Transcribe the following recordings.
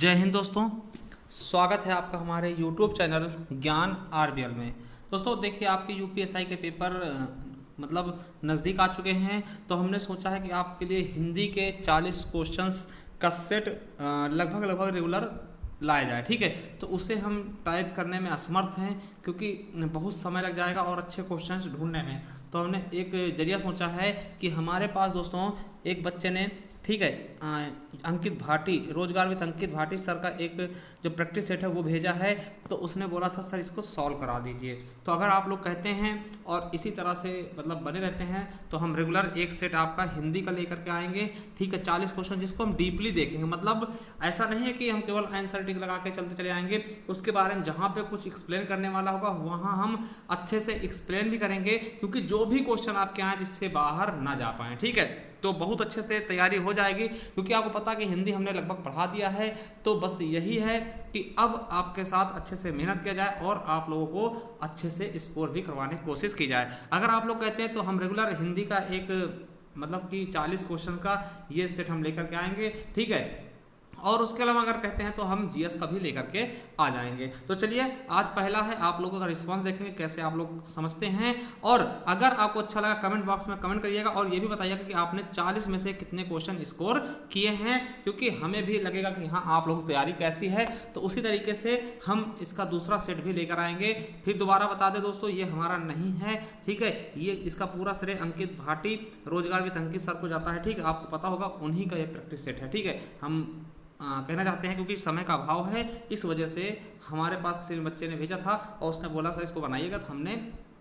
जय हिंद दोस्तों, स्वागत है आपका हमारे YouTube चैनल ज्ञान आरबीएल में। दोस्तों देखिए, आपके यूपीएसआई के पेपर मतलब नज़दीक आ चुके हैं, तो हमने सोचा है कि आपके लिए हिंदी के 40 क्वेश्चंस का सेट लगभग रेगुलर लाया जाए। ठीक है, तो उसे हम टाइप करने में असमर्थ हैं क्योंकि बहुत समय लग जाएगा और अच्छे क्वेश्चंस ढूंढने में। तो हमने एक जरिया सोचा है कि हमारे पास दोस्तों एक बच्चे ने, ठीक है, अंकित भाटी, रोजगार विद अंकित भाटी सर का एक जो प्रैक्टिस सेट है वो भेजा है। तो उसने बोला था सर इसको सॉल्व करा दीजिए। तो अगर आप लोग कहते हैं और इसी तरह से मतलब बने रहते हैं तो हम रेगुलर एक सेट आपका हिंदी का लेकर के आएंगे। ठीक है, 40 क्वेश्चन जिसको हम डीपली देखेंगे। मतलब ऐसा नहीं है कि हम केवल आंसर टिक लगा के चलते चले आएंगे, उसके बारे में जहाँ पे कुछ एक्सप्लेन करने वाला होगा वहाँ हम अच्छे से एक्सप्लेन भी करेंगे, क्योंकि जो भी क्वेश्चन आपके आए जिससे बाहर ना जा पाए। ठीक है, तो बहुत अच्छे से तैयारी हो जाएगी, क्योंकि आपको पता कि हिंदी हमने लगभग पढ़ा दिया है। तो बस यही है कि अब आपके साथ अच्छे से मेहनत किया जाए और आप लोगों को अच्छे से स्कोर भी करवाने की कोशिश की जाए। अगर आप लोग कहते हैं तो हम रेगुलर हिंदी का एक मतलब कि 40 क्वेश्चन का ये सेट हम लेकर के आएंगे। ठीक है, और उसके अलावा अगर कहते हैं तो हम जीएस का भी लेकर के आ जाएंगे। तो चलिए, आज पहला है, आप लोगों का रिस्पांस देखेंगे कैसे आप लोग समझते हैं। और अगर आपको अच्छा लगा कमेंट बॉक्स में कमेंट करिएगा और ये भी बताइएगा कि आपने 40 में से कितने क्वेश्चन स्कोर किए हैं, क्योंकि हमें भी लगेगा कि हाँ आप लोगों की तैयारी कैसी है। तो उसी तरीके से हम इसका दूसरा सेट भी लेकर आएंगे। फिर दोबारा बता दें दोस्तों, ये हमारा नहीं है। ठीक है, ये इसका पूरा श्रेय अंकित भाटी, रोजगार विद अंकित सर को जाता है। ठीक है, आपको पता होगा उन्हीं का ये प्रैक्टिस सेट है। ठीक है, हम कहना चाहते हैं क्योंकि समय का अभाव है, इस वजह से हमारे पास किसी बच्चे ने भेजा था और उसने बोला सर इसको बनाइएगा, तो हमने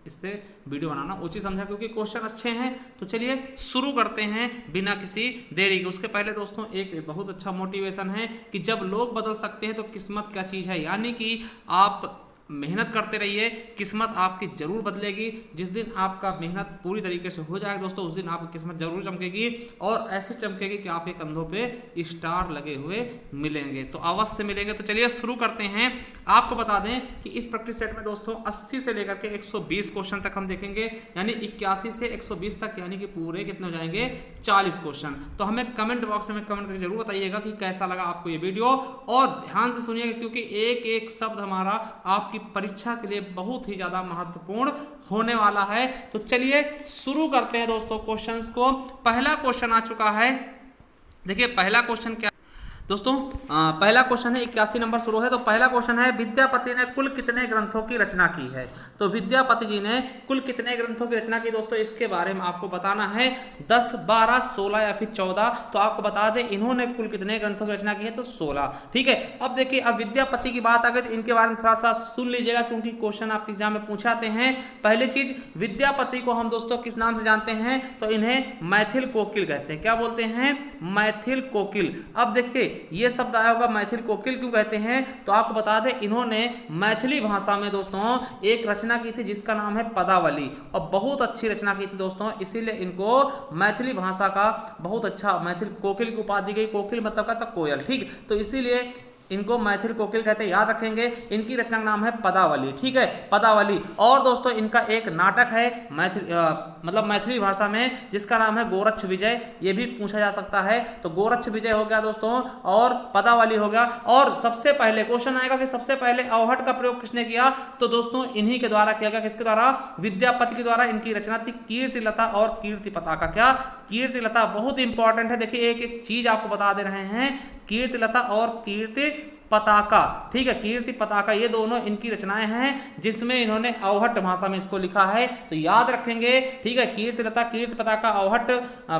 इस पर वीडियो बनाना उचित समझा क्योंकि क्वेश्चन अच्छे हैं। तो चलिए शुरू करते हैं बिना किसी देरी के। उसके पहले दोस्तों एक बहुत अच्छा मोटिवेशन है कि जब लोग बदल सकते हैं तो किस्मत क्या चीज़ है, यानी कि आप मेहनत करते रहिए, किस्मत आपकी जरूर बदलेगी। जिस दिन आपका मेहनत पूरी तरीके से हो जाएगा दोस्तों, उस दिन आपकी किस्मत जरूर चमकेगी और ऐसे चमकेगी कि आपके कंधों पे स्टार लगे हुए मिलेंगे। तो अवश्य मिलेंगे। तो चलिए शुरू करते हैं। आपको बता दें कि इस प्रैक्टिस सेट में दोस्तों 80 से लेकर के 120 क्वेश्चन तक हम देखेंगे, यानी 81 से 120 तक, यानी कि पूरे कितने हो जाएंगे 40 क्वेश्चन। तो हमें कमेंट बॉक्स में कमेंट करके जरूर बताइएगा कि कैसा लगा आपको ये वीडियो, और ध्यान से सुनिएगा क्योंकि एक एक शब्द हमारा आपकी परीक्षा के लिए बहुत ही ज्यादा महत्वपूर्ण होने वाला है। तो चलिए शुरू करते हैं दोस्तों क्वेश्चंस को। पहला क्वेश्चन आ चुका है। देखिए पहला क्वेश्चन क्या दोस्तों, पहला क्वेश्चन है 81 नंबर शुरू है। तो पहला क्वेश्चन है, विद्यापति ने कुल कितने ग्रंथों की रचना की है। तो विद्यापति जी ने कुल कितने ग्रंथों की रचना की दोस्तों, इसके बारे में आपको बताना है। 10, 12, 16 या फिर 14। तो आपको बता दें इन्होंने कुल कितने ग्रंथों की रचना की है, तो 16। ठीक है, अब देखिए, अब विद्यापति की बात आ गई तो इनके बारे में थोड़ा सा सुन लीजिएगा, क्योंकि क्वेश्चन आपके एग्जाम में पूछाते हैं। पहली चीज, विद्यापति को हम दोस्तों किस नाम से जानते हैं, तो इन्हें मैथिल कोकिल कहते हैं। क्या बोलते हैं, मैथिल कोकिल। अब देखिए ये शब्द आया होगा मैथिल कोकिल क्यों कहते हैं, तो आपको बता दें इन्होंने मैथिली भाषा में दोस्तों एक रचना की थी जिसका नाम है पदावली, और बहुत अच्छी रचना की थी दोस्तों, इसीलिए इनको मैथिली भाषा का बहुत अच्छा मैथिल कोकिल की उपाधि दी गई। कोकिल मतलब का था कोयल। ठीक, तो इसीलिए इनको मैथिल कोकिल कहते हैं, याद रखेंगे। इनकी रचना का नाम है पदावली। ठीक है, पदावली। और दोस्तों इनका एक नाटक है मतलब मैथिली भाषा में जिसका नाम है गोरक्ष विजय, ये भी पूछा जा सकता है। तो गोरक्ष विजय हो गया दोस्तों और पदावली हो गया। और सबसे पहले क्वेश्चन आएगा कि सबसे पहले अवहट का प्रयोग किसने किया, तो दोस्तों इन्हीं के द्वारा किया गया। किसके द्वारा, विद्यापति के द्वारा इनकी रचना थी कीर्तिलता और कीर्ति पताका। क्या, कीर्तिलता बहुत इंपॉर्टेंट है। देखिए एक एक चीज आपको बता दे रहे हैं, कीर्तिलता और कीर्ति पताका। ठीक है, कीर्ति पताका ये दोनों इनकी रचनाएं हैं जिसमें इन्होंने अवहट भाषा में इसको लिखा है, तो याद रखेंगे। ठीक है, कीर्तिलता कीर्ति पताका अवहट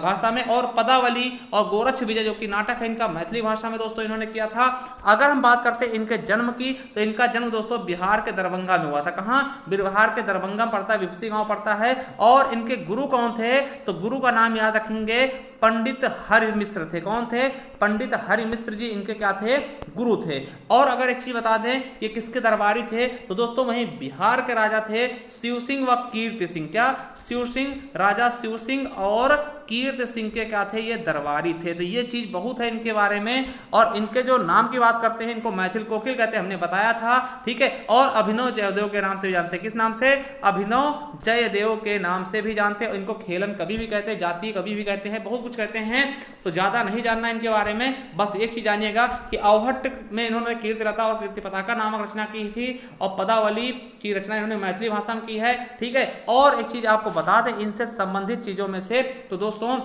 भाषा में, और पदावली और गोरक्ष विजय जो कि नाटक है इनका मैथिली भाषा में दोस्तों इन्होंने किया था। अगर हम बात करते हैं इनके जन्म की, तो इनका जन्म दोस्तों बिहार के दरभंगा में हुआ था। कहाँ, बिहार के दरभंगा पड़ता है, विपसी गांव पड़ता है। और इनके गुरु कौन थे, तो गुरु का नाम याद रखेंगे पंडित हरि मिश्र थे। कौन थे, पंडित हरि मिश्र जी इनके क्या थे, गुरु थे। और अगर एक चीज बता दें ये किसके दरबारी थे, तो दोस्तों वहीं बिहार के राजा थे शिव सिंह व कीर्ति सिंह। क्या, शिव सिंह, राजा शिव सिंह और कीर्ति सिंह के क्या थे, ये दरबारी थे। तो ये चीज बहुत है इनके बारे में। और इनके जो नाम की बात करते हैं, इनको मैथिल कोकिल कहते हैं, हमने बताया था, ठीक है। और अभिनव जयदेव के नाम से भी जानते हैं। किस नाम से? अभिनव जयदेव के नाम से भी जानते हैं। इनको खेलन कवि भी कहते हैं, जातीय कवि भी कहते हैं, बहुत कुछ कहते हैं। तो ज्यादा नहीं जानना इनके बारे में, बस एक चीज जानिएगा कि अवहट्ट में इन्होंने कीर्तिलता और कीर्ति पताका नामक रचना की थी, और पदावली की रचना इन्होंने मैथिली भाषा में की है, ठीक है। और एक चीज आपको बता दें इनसे संबंधित चीजों में से, तो दोस्तों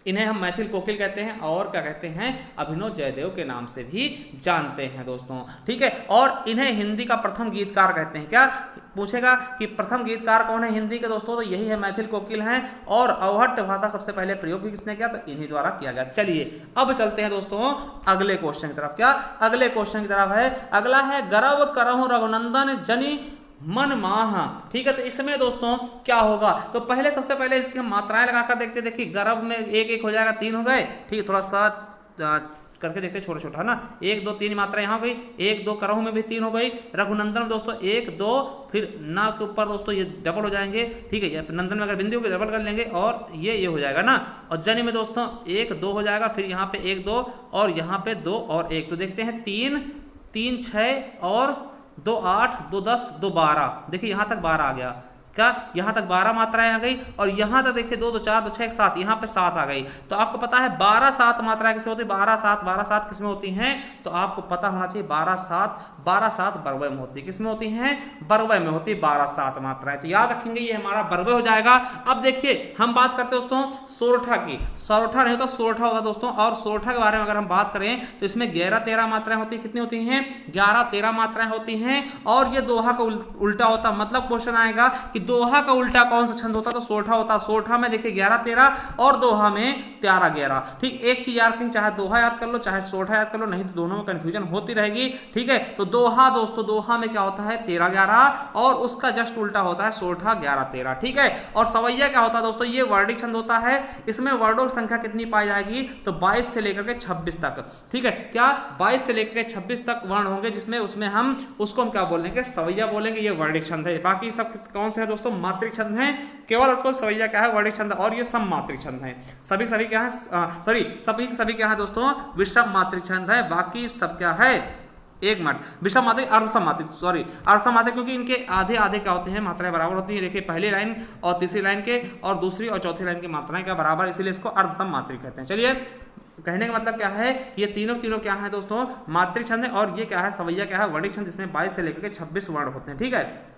इन्हें हम मैथिल कोकिल कहते हैं, और क्या कहते हैं, अभिनव जयदेव के नाम से भी जानते हैं दोस्तों, ठीक है। और इन्हें हिंदी का प्रथम गीतकार कहते हैं। क्या पूछेगा कि प्रथम गीतकार कौन है हिंदी के दोस्तों? तो यही है, मैथिल कोकिल हैं। और अवहट्ट भाषा सबसे पहले प्रयोग भी किसने किया? तो इन्हीं द्वारा किया गया। चलिए अब चलते हैं दोस्तों अगले क्वेश्चन की तरफ। क्या अगले क्वेश्चन की तरफ है? अगला है गर्व करहु रघुनंदन जनि मन माह, ठीक है। तो इसमें दोस्तों क्या होगा? तो पहले सबसे पहले इसकी हम मात्राएं लगाकर देखते। देखिए गर्भ में एक एक हो जाएगा, 3 हो गए, ठीक है। थोड़ा सा करके देखते छोटा छोटा, है ना। 1 2 3 मात्रा यहाँ हो गई, 1 2 करहु में भी 3 हो गई, रघुनंदन में दोस्तों 1 2, फिर ना के ऊपर दोस्तों ये डबल हो जाएंगे, ठीक है। नंदन में अगर बिंदु को डबल कर लेंगे और ये हो जाएगा ना। और जनि में दोस्तों 1 2 हो जाएगा, फिर यहाँ पे 1 2 और यहाँ पे 2 और 1। तो देखते हैं 3 3 6 और 2 8 2 10 2 12। देखिए यहाँ तक 12 आ गया। क्या यहाँ तक 12 मात्राएं आ गई, और यहाँ तक देखिए 2 2 4 2 6 7, यहाँ पे 7 आ गई। तो आपको पता है 12 7 मात्राएं किसमें होती है? 12 7 किसमें होती हैं? तो आपको पता होना चाहिए 12 7 बरवय में होती है। किसमें होती हैं? बरवय में होती है 12 7 मात्राएं। तो याद रखेंगे ये हमारा बरवय हो जाएगा। अब देखिए हम बात करते हैं दोस्तों सोरठा की। सोरठा नहीं होता, सोरठा होता दोस्तों। और सोरठा के बारे में अगर हम बात करें तो इसमें 11 13 मात्राएं होती है। कितनी होती हैं? 11 13 मात्राएं होती हैं। और ये दोहा का उल्टा होता, मतलब क्वेश्चन आएगा कि दोहा का उल्टा कौन सा छंद होता? तो सोरठा होता। सोरठा में देखिए 11 13 और दोहा में 13 11, ठीक। एक चीज याद रखें, चाहे दोहा याद कर लो चाहे सोरठा याद कर लो, नहीं तो दोनों में कंफ्यूजन होती रहेगी, ठीक है। तो दोहा दोस्तों, दोहा में क्या होता है? 13 11, और उसका जस्ट उल्टा होता है सोरठा 11 13, ठीक है। और सवैया क्या होता है दोस्तों? ये वर्णिक छंद होता है। इसमें वर्णों की संख्या कितनी पाई जाएगी? तो 22 से लेकर के 26 तक, ठीक है। क्या 22 से लेकर के 26 तक वर्ण होंगे, जिसमें उसमें हम उसको हम क्या बोलेंगे? सवैया बोलेंगे। ये वर्णिक छंद है। बाकी सब कौन से है दोस्तों? मात्रिक छंद हैं। केवल आपको सवैया क्या है? वर्णिक छंद। और ये सममात्रिक छंद है। सभी क्या है? सभी क्या है दोस्तों? विषम मात्रिक छंद है। बाकी सब क्या है? एक मिनट, विषम मात्रिक, अर्ध मात्रिक, क्योंकि इनके आधे आधे क्या होते हैं? मात्राएं बराबर होती है। देखिए पहली लाइन और तीसरी लाइन के, और दूसरी और चौथी लाइन की मात्राएं क्या बराबर, इसीलिए इसको अर्धसम मात्रिक कहते हैं। चलिए कहने का मतलब क्या है? ये तीनों क्या है दोस्तों? मात्रिक छंद है। और ये क्या है? सवैया क्या है? वर्णिक छंद, जिसमें 22 से लेकर के 26 वर्ण होते हैं, ठीक है।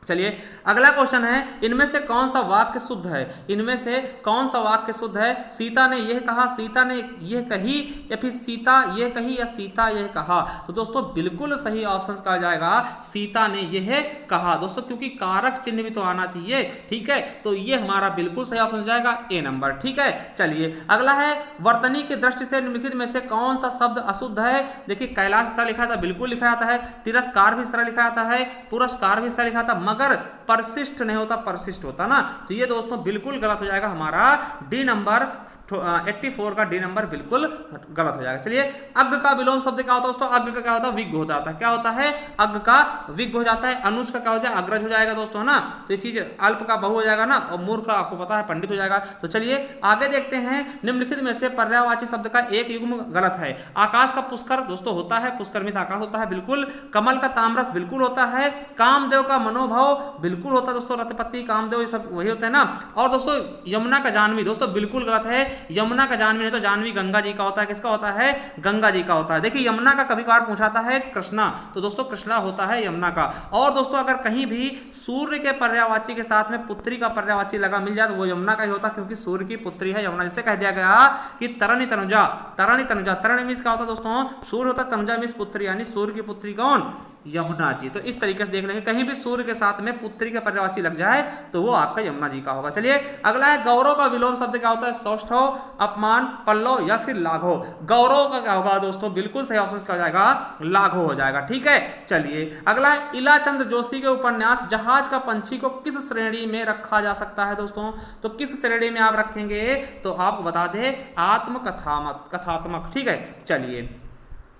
चलिए अगला क्वेश्चन है, इनमें से कौन सा वाक्य शुद्ध है? इनमें से कौन सा वाक्य शुद्ध है? सीता ने यह कहा, सीता ने यह कही, या फिर सीता यह कही, या सीता यह कहा? तो दोस्तों बिल्कुल सही ऑप्शन कहा जाएगा सीता ने यह कहा दोस्तों, क्योंकि कारक चिन्ह भी तो आना चाहिए, ठीक है। तो ये हमारा बिल्कुल सही ऑप्शन हो जाएगा ए नंबर, ठीक है। चलिए अगला है, वर्तनी की दृष्टि से निम्नलिखित में से कौन सा शब्द अशुद्ध है? देखिए कैलाश इस तरह लिखा था, बिल्कुल लिखा जाता है। तिरस्कार भी इस तरह लिखा जाता है, पुरस्कार भी इस तरह लिखा था, मगर परसिस्ट नहीं होता, परसिस्ट होता ना। तो ये दोस्तों बिल्कुल गलत हो जाएगा हमारा डी नंबर 84 का डी नंबर बिल्कुल गलत हो जाएगा। चलिए अग्ग का विलोम शब्द क्या होता है दोस्तों? अग्ग का क्या होता है? विग्ग हो जाता है। क्या होता है? अग्ग का विग्ग हो जाता है। अनुज का क्या हो जाएगा? अग्रज हो जाएगा दोस्तों, है ना। तो ये चीज अल्प का बहु हो जाएगा ना, और मूर्ख का आपको पता है पंडित हो जाएगा। तो चलिए आगे देखते हैं, निम्नलिखित में से पर्यायवाची शब्द का एक युग्म गलत है। आकाश का पुष्कर दोस्तों होता है, पुष्कर में आकाश होता है बिल्कुल। कमल का ताम्रस बिल्कुल होता है। कामदेव का मनोभाव बिल्कुल होता है दोस्तों, रथपति कामदेव ये सब वही होते हैं ना। और दोस्तों यमुना का जानवी दोस्तों बिल्कुल गलत है। यमुना का जानवी नहीं, तो जानवी गंगा जी का होता है। किसका होता है? गंगा जी का होता है। देखिए यमुना का कभी कभार पूछाता है कृष्णा, तो दोस्तों कृष्णा होता है यमुना का। और दोस्तों अगर कहीं भी सूर्य के पर्यायवाची के साथ में पुत्री का पर्यायवाची लगा मिल जाए तो वो यमुना का ही होता है, क्योंकि सूर्य की पुत्री है यमुना। जिससे कह दिया गया कि तरणी तनुजा, तरणी तनुजा, तरणी मीन्स क्या होता है दोस्तों? सूर्य होता है, तनुजा मीन्स पुत्री, यानी सूर्य की पुत्री कौन? यमुना जी। तो इस तरीके से देख लेंगे, कहीं भी सूर्य के साथ में पुत्री का पर्यायवाची लग जाए तो वो आपका यमुना जी का होगा। चलिए अगला है, गौरव का विलोम शब्द क्या होता है? सौष्ठव, अपमान, पल्लव या फिर लाघव? गौरव का क्या होगा दोस्तों? बिल्कुल सही ऑप्शन क्या हो जाएगा? लाघव हो जाएगा, ठीक है। चलिए अगला है, इलाचंद्र जोशी के उपन्यास जहाज का पंछी को किस श्रेणी में रखा जा सकता है दोस्तों? तो किस श्रेणी में आप रखेंगे? तो आपको बता दें आत्मकथात्मक, ठीक है। चलिए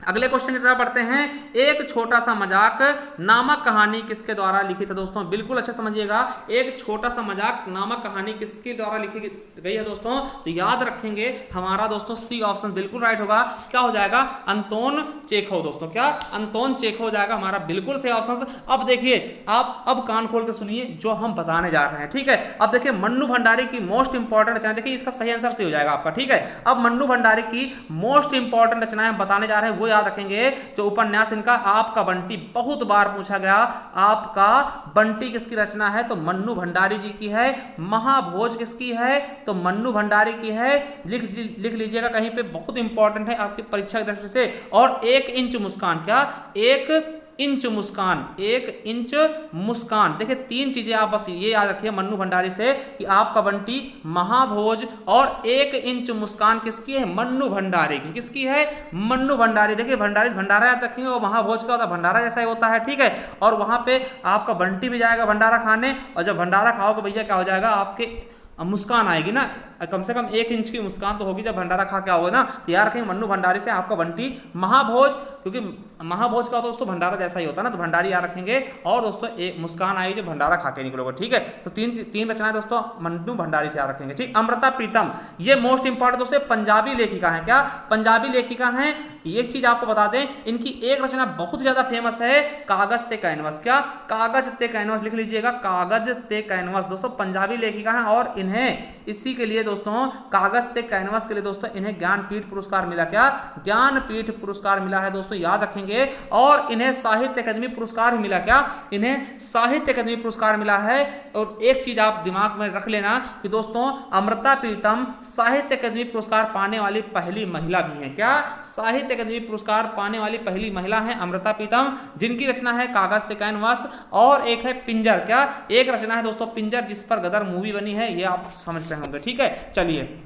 अगले क्वेश्चन की तरफ बढ़ते हैं। एक छोटा सा मजाक नामक कहानी किसके द्वारा लिखी थी दोस्तों? बिल्कुल अच्छे समझिएगा, एक छोटा सा मजाक नामक कहानी किसके द्वारा लिखी गई है दोस्तों? तो याद रखेंगे हमारा दोस्तों सी ऑप्शन बिल्कुल राइट होगा। क्या हो जाएगा? अंतोन चेखव दोस्तों। क्या? अंतोन चेखव हो जाएगा हमारा बिल्कुल सही ऑप्शन। अब देखिए, आप अब कान खोल कर सुनिए जो हम बताने जा रहे हैं, ठीक है। अब देखिए मन्नू भंडारी की मोस्ट इंपॉर्टेंट रचना, देखिए इसका सही आंसर सही हो जाएगा आपका, ठीक है। अब मन्नू भंडारी की मोस्ट इंपॉर्टेंट रचनाएं हम बताने जा रहे हैं, वो याद रखेंगे। जो उपन्यास इनका आपका बंटी, बहुत बार पूछा गया, आपका बंटी किसकी रचना है? तो मन्नू भंडारी जी की है। महाभोज किसकी है? तो मन्नू भंडारी की है। लिख लीजिएगा कहीं पे, बहुत इंपॉर्टेंट है आपकी परीक्षा की दृष्टि से। और 1 इंच मुस्कान, क्या? 1 इंच मुस्कान, 1 इंच मुस्कान। देखिए 3 चीजें आप बस ये याद रखिए मन्नू भंडारी से, कि आपका बंटी, महाभोज और 1 इंच मुस्कान किसकी है? मन्नू भंडारी की। किसकी है? मन्नू भंडारी। देखिए भंडारी भंडारा याद रखेंगे, और महाभोज का होता है भंडारा जैसा ही होता है, ठीक है। और वहां पे आपका बंटी भी जाएगा भंडारा खाने, और जब भंडारा खाओगे भैया क्या हो जाएगा? आपके मुस्कान आएगी ना, कम से कम 1 इंच की मुस्कान तो होगी जब भंडारा खा के आओगे ना। तो याद रखेंगे मन्नू भंडारी से आपका बंटी, महाभोज, क्योंकि महाभोज का दोस्तों भंडारा जैसा ही होता है ना, तो भंडारी याद रखेंगे। और दोस्तों एक मुस्कान आई जो भंडारा खा के निकलोगे, ठीक है। तो तीन रचनाएं दोस्तों मन्नू भंडारी से याद रखेंगे, ठीक। अमृता प्रीतम, ये मोस्ट इंपॉर्टेंट दोस्तों पंजाबी लेखिका है। क्या? पंजाबी लेखिका है। एक चीज आपको बता दें, इनकी एक रचना बहुत ज्यादा फेमस है, कागज ते कैनवस। क्या? कागज ते कैनवस, लिख लीजिएगा, कागज ते कैनवस। दोस्तों पंजाबी लेखिका है, और इन्हें इसी के लिए दोस्तों, कागज ते कैनवस के लिए दोस्तों इन्हें ज्ञानपीठ पुरस्कार मिला। क्या? ज्ञानपीठ पुरस्कार मिला है दोस्तों, याद रखेंगे। और इन्हें साहित्य अकादमी पुरस्कार ही मिला। क्या? इन्हें साहित्य अकादमी पुरस्कार मिला है। और एक चीज आप दिमाग में रख लेना कि दोस्तों अमृता प्रीतम साहित्य अकादमी पुरस्कार पाने वाली पहली महिला भी है। क्या? साहित्य अकादमी पुरस्कार पाने वाली पहली महिला है अमृता प्रीतम, जिनकी रचना है कागज ते कैनवस। और एक है पिंजर। क्या? एक रचना है दोस्तों पिंजर, जिस पर गदर मूवी बनी है, ये आप समझ रहे होंगे, ठीक है। चलिए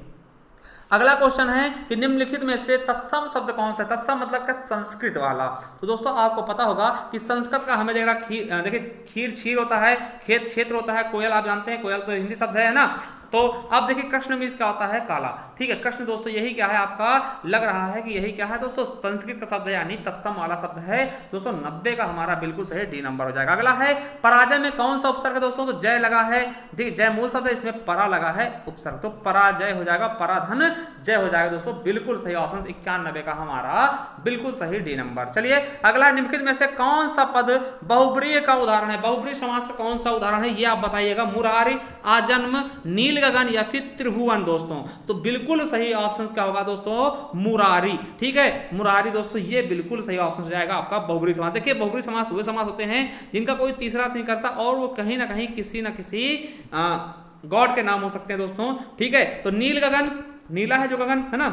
अगला क्वेश्चन है कि निम्नलिखित में से तत्सम शब्द कौन सा है? तत्सम मतलब का संस्कृत वाला। तो दोस्तों आपको पता होगा कि संस्कृत का हमें देखिए खीर क्षीर होता है, खेत क्षेत्र होता है, कोयल आप जानते हैं, कोयल तो हिंदी शब्द है ना। तो अब देखिए कृष्ण में इसका होता है काला, ठीक है। कृष्ण दोस्तों यही क्या है आपका? लग रहा है कि यही क्या है दोस्तों? संस्कृत का शब्द है, यानी तत्सम वाला शब्द है दोस्तों। 90 का हमारा बिल्कुल सही डी नंबर हो जाएगा। अगला है पराजय में कौन सा उपसर्ग है दोस्तों? तो जय लगा है, देखिए जय मूल शब्द है, इसमें परा लगा है उपसर्ग, तो पराजय हो जाएगा, पराधन जय हो जाएगा दोस्तों। बिल्कुल सही ऑप्शन 91 का हमारा बिल्कुल सही डी नंबर। चलिए अगला, निम्नलिखित में से कौन सा पद बहुब्रीहि का उदाहरण है? बहुब्रीहि समास का कौन सा उदाहरण है, ये आप बताइएगा। मुरारी, आजन्म, नील गगन या फिर त्रिभुवन दोस्तों। तो बिल्कुल सही ऑप्शन क्या होगा दोस्तों? मुरारी, ठीक है। मुरारी दोस्तों ये बिल्कुल सही ऑप्शन हो जाएगा आपका बहुब्रीहि समास। देखिए बहुब्रीहि समास वे समास होते हैं जिनका कोई तीसरा नहीं करता, और वो कहीं ना कहीं किसी ना किसी गॉड के नाम हो सकते हैं दोस्तों, ठीक है। तो नील गगन, नीला है जो गगन है ना,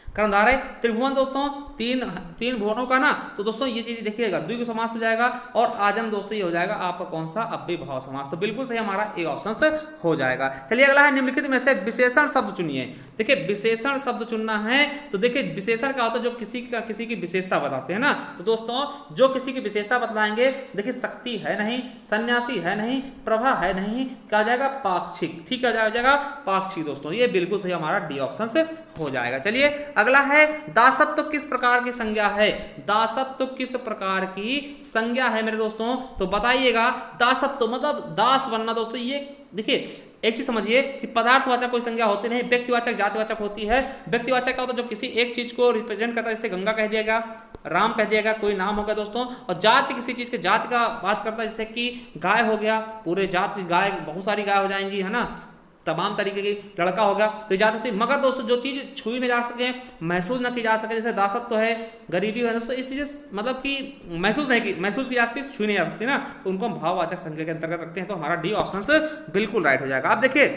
कर्णधार है। त्रिभुवन दोस्तों तीन भुवनों का ना, तो दोस्तों ये चीज देखिएगा द्विगु समास हो जाएगा। और आजम दोस्तों ये हो जाएगा आपका कौन सा? अव्ययभाव समास। तो बिल्कुल सही हमारा ए ऑप्शन हो जाएगा। चलिए अगला है, निम्नलिखित में से विशेषण शब्द चुनिए। देखिए विशेषण शब्द चुनना है, तो देखिए विशेषण क्या होता है? जो किसी की विशेषता बताते हैं ना। तो दोस्तों जो किसी की विशेषता बताएंगे, देखिए शक्ति है नहीं, सन्यासी है नहीं, प्रभा है नहीं, क्या हो जाएगा? पाक्षिक, ठीक है, हो जाएगा पाक्षिक दोस्तों। ये बिल्कुल सही हमारा डी ऑप्शन हो जाएगा। चलिए अगला है, दासत्व किस प्रकार की संज्ञा है? दासत्व किस प्रकार की संज्ञा है मेरे दोस्तों? तो बताइएगा। दासत्व मतलब दास बनना दोस्तों। ये देखिए एक चीज समझिए कि पदार्थवाचक कोई संज्ञा होती नहीं, व्यक्तिवाचक जातिवाचक होती है। व्यक्तिवाचक क्या होता है? जो किसी एक चीज को रिप्रेजेंट करता है, जैसे गंगा कह दिएगा, राम कह दिएगा, कोई नाम होगा दोस्तों। और जाति किसी चीज के जाति का बात करता है, जैसे कि गाय हो गया, पूरे जात की गाय, बहुत सारी गाय हो जाएंगी, है ना, तमाम तरीके की, लड़का होगा तो इजाजत होती है। मगर दोस्तों जो चीज छुई न जा सके, महसूस न की जा सके, जैसे दासत्व है, गरीबी है दोस्तों, इस चीज मतलब कि महसूस की जा सकती, छुई नहीं जा सकती ना, तो उनको हम भाववाचक संज्ञा के अंतर्गत रखते हैं। तो हमारा डी ऑप्शन बिल्कुल राइट हो जाएगा। आप देखिए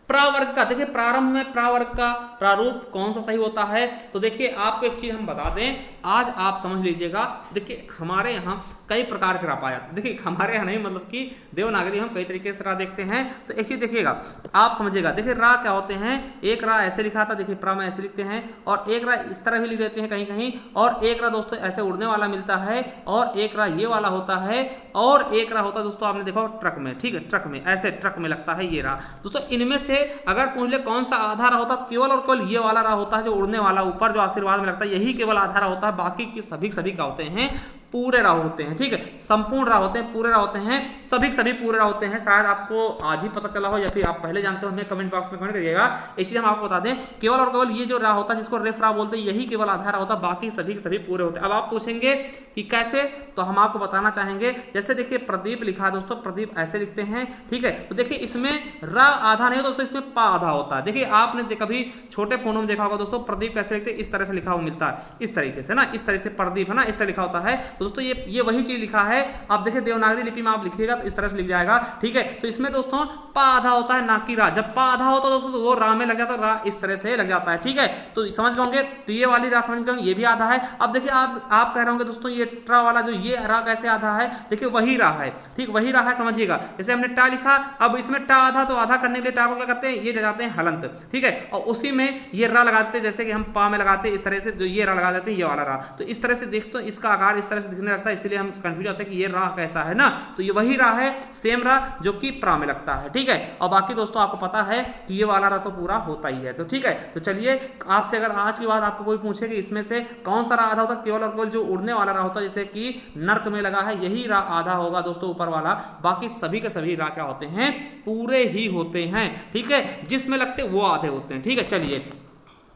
प्रावर्ग का, देखिए प्रारंभ में प्रावर्ग का प्रारूप कौन सा सही होता है? तो देखिए आपको एक चीज हम बता दें, आज आप समझ लीजिएगा। देखिए हमारे यहाँ कई प्रकार के राप आ जाते हैं। देखिए हमारे यहाँ नहीं, मतलब कि देवनागरी हम कई तरीके से रा देखते हैं। तो एक चीज देखिएगा, आप समझिएगा। देखिए रा क्या होते हैं? एक रा ऐसे लिखा था, देखिए प्रा में ऐसे लिखते हैं, और एक रा इस तरह भी लिख देते हैं कहीं कहीं, और एक रा दोस्तों ऐसे उड़ने वाला मिलता है, और एक रा ये वाला होता है, और एक रा होता है दोस्तों आपने देखो ट्रक में, ठीक है, ट्रक में ऐसे ट्रक में लगता है ये रा दोस्तों। इनमें से से अगर पूछ ले कौन सा आधा रा होता है, केवल और केवल ये वाला रा होता है जो उड़ने वाला ऊपर जो आशीर्वाद में लगता है, यही केवल आधा रा होता है। बाकी के सभी क्या होते हैं, पूरे रा होते हैं। ठीक है, संपूर्ण रा होते हैं, पूरे रा होते हैं, सभी पूरे रा होते हैं। शायद आपको आज ही पता चला हो या फिर आप पहले जानते हो, हमें कमेंट बॉक्स में कमेंट करिएगा। एक चीज हम आपको बता दें, केवल और केवल ये जो रा होता है जिसको रेफ रा बोलते हैं, यही केवल आधा रा होता है, बाकी सभी पूरे होते हैं। अब आप पूछेंगे कि कैसे, तो हम आपको बताना चाहेंगे। जैसे देखिए प्रदीप लिखा है दोस्तों, प्रदीप ऐसे लिखते हैं। ठीक है, तो देखिए इसमें रा आधा नहीं होता दोस्तों, इसमें पा आधा होता है। देखिए आपने कभी छोटे फोनों में देखा होगा दोस्तों, प्रदीप कैसे लिखते हैं, इस तरह से लिखा हुआ मिलता है, इस तरीके से ना, इस तरह से प्रदीप है ना, इस तरह लिखा होता है। तो दोस्तों ये वही चीज लिखा है। आप देखिए देवनागरी लिपि में आप लिखिएगा तो इस तरह से लिख जाएगा। ठीक है, तो इसमें दोस्तों पा आधा होता है, ना कि रा। जब पा आधा होता है दोस्तों तो वो रा में लग जाता है, रा इस तरह से लग जाता है। ठीक है, तो समझ गए, तो ये वाली रा समझ गए, ये भी आधा है। अब देखिए आप कह रहे होंगे दोस्तों ये ट्रा वाला जो ये रा कैसे आधा है, देखिए वही रा है। ठीक, वही रा है, समझिएगा। जैसे हमने टा लिखा, अब इसमें टा आधा, तो आधा करने के लिए टा को क्या करते हैं, ये लगाते हैं हलंत। ठीक है, और उसी में ये रा लगाते हैं, जैसे कि हम पा में लगाते हैं इस तरह से, जो ये रा लगा देते हैं, ये वाला रा। तो इस तरह से देखते हैं, इसका आकार इस तरह से दिखने लगता है, इसलिए हम कंफ्यूज होते हैं कि ये रा कैसा है ना। तो ये वही रा है, सेम रा जो कि प्रा में लगता है। ठीक है, और बाकी दोस्तों आपको पता है कि ये वाला रा तो पूरा होता ही है। तो ठीक है, तो चलिए आपसे अगर आज की बात आपको कोई पूछे कि इसमें से कौन सा रा आधा होता है, केवल और केवल जो उड़ने वाला रा होता है, जैसे कि नर्क में लगा है, यही रा आधा होगा दोस्तों, ऊपर वाला। बाकी सभी के सभी रा क्या होते हैं, पूरे ही होते हैं। ठीक है, जिसमें लगते वो आधे होते हैं। ठीक है, चलिए